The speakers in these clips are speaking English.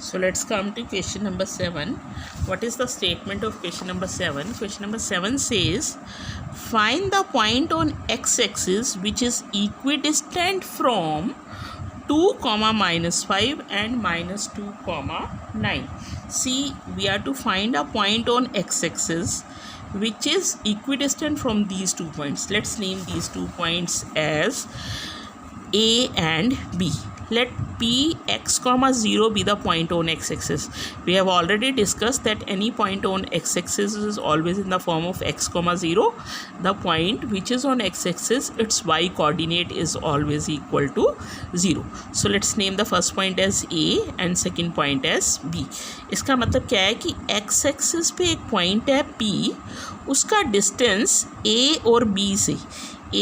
So let's come to question number 7. What is the statement of question number 7? Question number 7 says, find the point on x-axis which is equidistant from 2, -5 and -2, 9. See, we are to find a point on x-axis which is equidistant from these 2 points. Let's name these 2 points as A and B. Let P x, 0 be the point on x-axis. We have already discussed that any point on x-axis is always in the form of x, 0. The point which is on x-axis, its y coordinate is always equal to 0. So let's name the first point as A and second point as B. इसका मतलब क्या है कि x-axis पे एक point है P, उसका distance A और B से.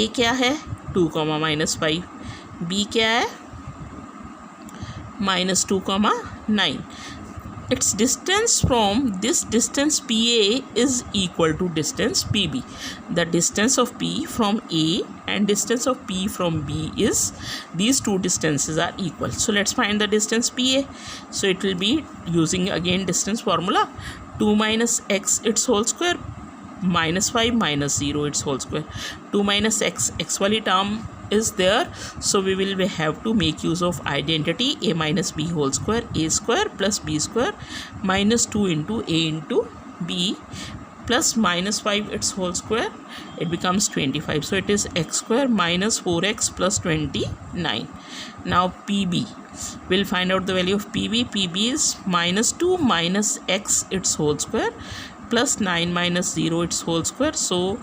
A क्या है 2, -5. B क्या है -2, 9. Its distance from this distance PA is equal to distance PB. The distance of P from A and distance of P from B is, these two distances are equal. So let's find the distance PA. So it will be using again distance formula, 2 minus x its whole square -5 minus 0 its whole square. 2 minus x wali term is there, so we will have to make use of identity a minus b whole square, a square plus b square minus 2 into a into b plus -5 its whole square, it becomes 25. So it is x square minus 4x plus 29. Now PB, we'll find out the value of PB. PB is -2 minus x its whole square plus 9 minus 0 its whole square. So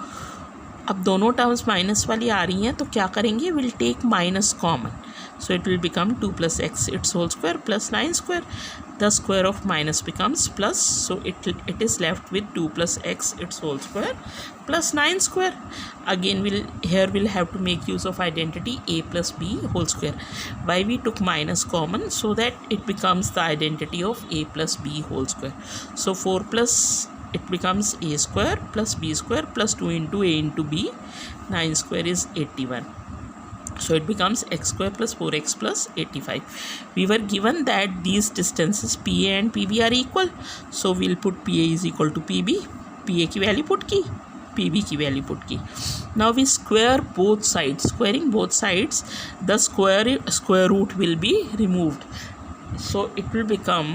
अब दोनों terms minus वाली आ रही हैं तो क्या करेंगे, will take minus common. So it will become 2 + x its whole square plus 9 square. The square of minus becomes plus, so it is left with 2 + x its whole square plus 9 square. Again we'll have to make use of identity a plus b whole square. Why we took minus common? So that it becomes the identity of a plus b whole square. So 4 plus, it becomes a square plus b square plus 2 into a into b. 9 square is 81. So it becomes x square plus 4x plus 85. We were given that these distances PA and PB are equal. So we'll put PA is equal to PB. PA की value put की, PB की value put की. Now we square both sides. Squaring both sides, the square root will be removed. So it will become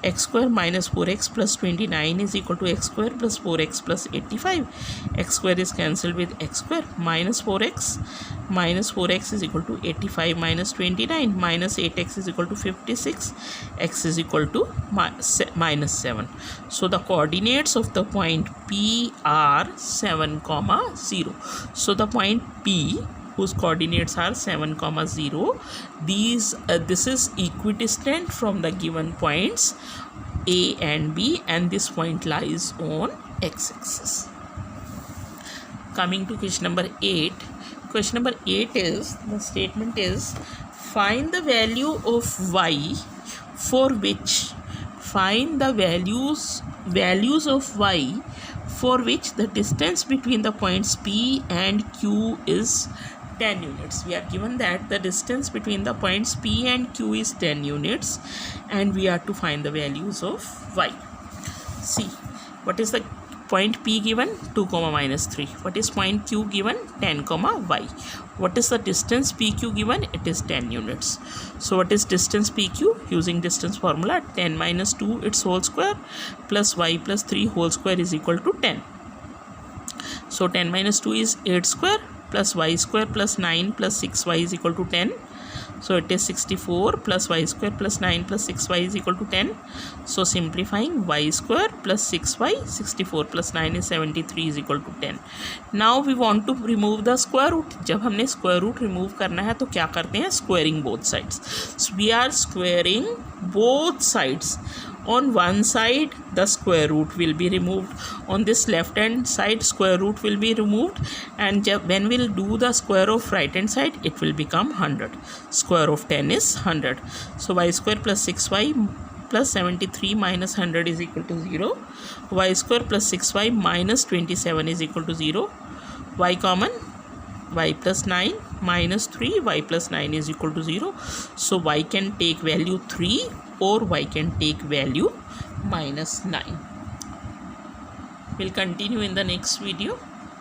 x square minus 4x plus 29 is equal to x square plus 4x plus 85. X square is cancelled with x square. Minus 4x is equal to 85 minus 29 minus 8x is equal to 56. X is equal to -7. So the coordinates of the point P are 7, 0. So the point P, whose coordinates are 7, 0, this is equidistant from the given points A and B, and this point lies on x-axis. Coming to question number 8. Question number 8 is, the statement is, find the value of y for which, find the values of y for which the distance between the points P and Q is 10 units. We are given that the distance between the points P and Q is 10 units and we are to find the values of y. See, what is the point P given? 2, -3. What is point Q given? 10, y. What is the distance PQ given? It is 10 units. So what is distance PQ? Using distance formula, 10 minus 2 its whole square plus y plus 3 whole square is equal to 10. So 10 minus 2 is 8 square plus y square plus 9 plus 6y is equal to 10. So it is 64 plus y square plus 9 plus 6y is equal to 10. So simplifying, y square plus 6y, 64 plus 9 is 73 is equal to 10. Now we want to remove the square root. जब हमने square root remove करना है तो क्या करते हैं, squaring both sides. So we are squaring both sides. On one side the square root will be removed, on this left hand side square root will be removed, and when we'll do the square of right hand side it will become 100. Square of 10 is 100. So y square plus 6y plus 73 minus 100 is equal to 0. Y square plus 6y minus 27 is equal to 0. Y common, y plus 9 minus 3, y plus 9 is equal to 0. So y can take value 3 or y can take value -9. We'll continue in the next video.